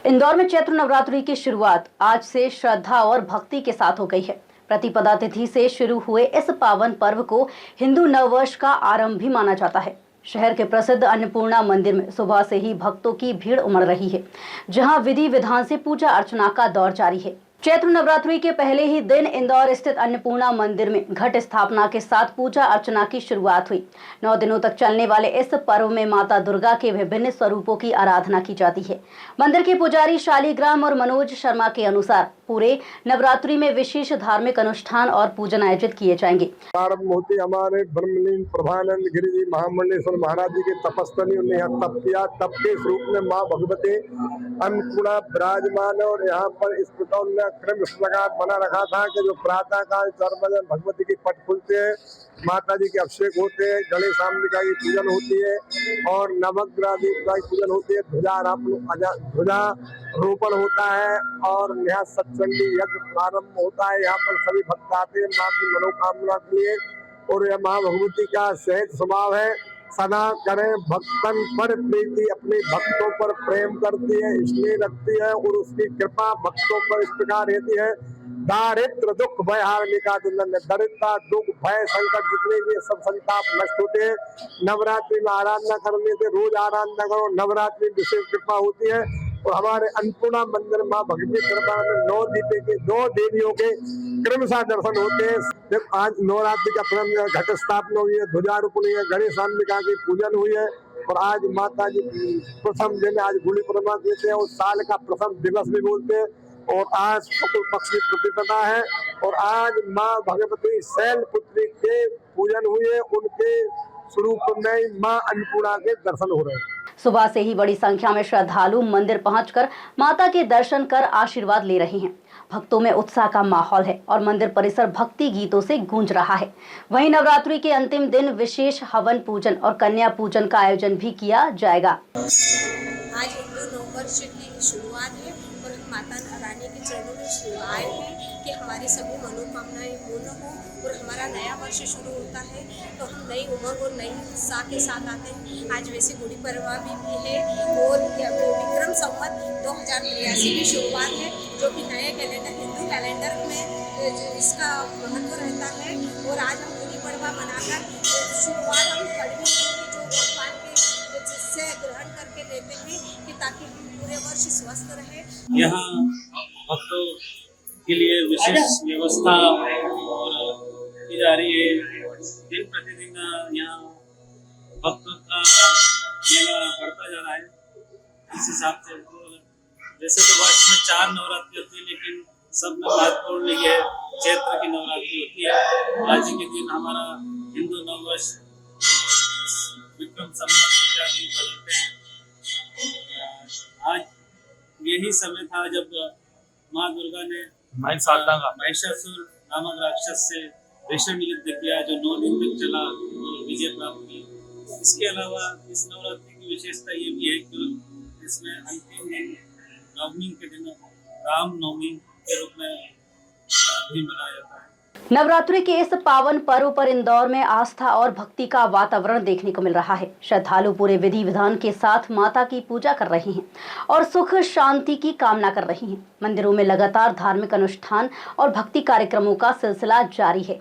इंदौर में चैत्र नवरात्रि की शुरुआत आज से श्रद्धा और भक्ति के साथ हो गई है। प्रतिपदा तिथि से शुरू हुए इस पावन पर्व को हिंदू नववर्ष का आरंभ भी माना जाता है। शहर के प्रसिद्ध अन्नपूर्णा मंदिर में सुबह से ही भक्तों की भीड़ उमड़ रही है, जहां विधि विधान से पूजा अर्चना का दौर जारी है। चैत्र नवरात्रि के पहले ही दिन इंदौर स्थित अन्नपूर्णा मंदिर में घट स्थापना के साथ पूजा अर्चना की शुरुआत हुई। 9 दिनों तक चलने वाले इस पर्व में माता दुर्गा के विभिन्न स्वरूपों की आराधना की जाती है। मंदिर के पुजारी शालिग्राम और मनोज शर्मा के अनुसार पूरे नवरात्रि में विशेष धार्मिक अनुष्ठान और पूजन आयोजित किए जाएंगे। प्रारंभ होते हमारे ब्रह्मलीन प्रभानंद गिरि जी महामंडलेश्वर महाराज जी के तपस्थली, उन्हें यहाँ तप किया। तप के स्वरूप में माँ भगवती अन्नपूर्णा विराजमान है। और यहाँ पर इस प्रकार ने क्रम लगा बना रखा था कि जो प्रातः काल 4 बजे भगवती की पट खुलते हैं, माता जी के अभिषेक होते हैं, गणेशाम्बिका की पूजन होती है और नवग्रह देवता की पूजन होती है, ध्वजा रोपण होता है और यहाँ सत्संगी यज्ञ प्रारंभ होता है। यहाँ पर सभी भक्त आते हैं माँ की मनोकामना के लिए। और यह माँ भगवती का सहज स्वभाव है, सदा करें भक्तन पर प्रीति, अपने भक्तों पर प्रेम करती है, स्नेह रखती है और उसकी कृपा भक्तों पर इस प्रकार रहती है। दारिद्र दुख भय हारनिका दुल्हन, दरिद्रता दुख भय संकट जितने भी सब संताप नष्ट होते हैं। नवरात्रि में आराधना करने से रोज आराधना करो, नवरात्रि विशेष कृपा होती है। और हमारे अन्नपूर्णा मंदिर माँ भगवती कृपा में 9 देवियों के क्रमशः दर्शन होते हैं। जब आज नवरात्रि का घट स्थापना हुई है, ध्वजारोपण हुई है, गणेशाम्बिका की पूजन हुई है और आज माता जी प्रथम दिन आज गुड़ी पूर्णिमा देते हैं, उस साल का प्रथम दिवस भी बोलते हैं। और आज शुक्ल पक्ष की प्रतिपदा है और आज माँ भगवती शैलपुत्री के पूजन हुए, उनके स्वरूप में माँ अन्नपूर्णा के दर्शन हो रहे हैं। सुबह से ही बड़ी संख्या में श्रद्धालु मंदिर पहुंचकर माता के दर्शन कर आशीर्वाद ले रहे हैं। भक्तों में उत्साह का माहौल है और मंदिर परिसर भक्ति गीतों से गूंज रहा है। वहीं नवरात्रि के अंतिम दिन विशेष हवन पूजन और कन्या पूजन का आयोजन भी किया जाएगा। आज हिंदू नववर्ष की शुरुआत है और हम माता रानी के चरणों में आए हैं कि हमारी सभी मनोकामनाएं पूर्ण हो और हमारा नया वर्ष शुरू होता है तो हम नई उमंग और नई उत्साह के साथ आते हैं। आज वैसे गुड़ी पड़वा भी है और विक्रम संवत 2083 की शुरुआत है, जो कि नए कैलेंडर हिंदू कैलेंडर में इसका महत्व रहता है। और आज हम गुड़ी पड़वा मनाकर शुरुआत हम कड़वी जो भगवान के जिससे ग्रहण करके देते हैं कि ताकि पूरे वर्ष स्वस्थ रहे। यहाँ भक्तों के लिए विशेष व्यवस्था की जा रही है। दिन प्रतिदिन यहाँ भक्तों का मेला बढ़ता जा रहा है। इस हिसाब से वैसे तो वर्ष में 4 नवरात्रि होती है, लेकिन सब में महत्वपूर्ण ये चैत्र की नवरात्रि होती है। आज के दिन हमारा हिंदू नववर्ष विक्रम संवत इत्यादि बदलते हैं। आज यही समय था जब माँ दुर्गा ने महिषासुर नामक राक्षस से भीषण युद्ध किया, जो 9 दिन तक चला और विजय प्राप्त की। इसके अलावा इस नवरात्रि की विशेषता ये भी है कि इसमें अंतिम दिन नवमी के दिन रामनवमी के रूप में भी मनाया जाता है। नवरात्रि के इस पावन पर्व पर इंदौर में आस्था और भक्ति का वातावरण देखने को मिल रहा है। श्रद्धालु पूरे विधि विधान के साथ माता की पूजा कर रहे हैं और सुख शांति की कामना कर रहे हैं। मंदिरों में लगातार धार्मिक अनुष्ठान और भक्ति कार्यक्रमों का सिलसिला जारी है।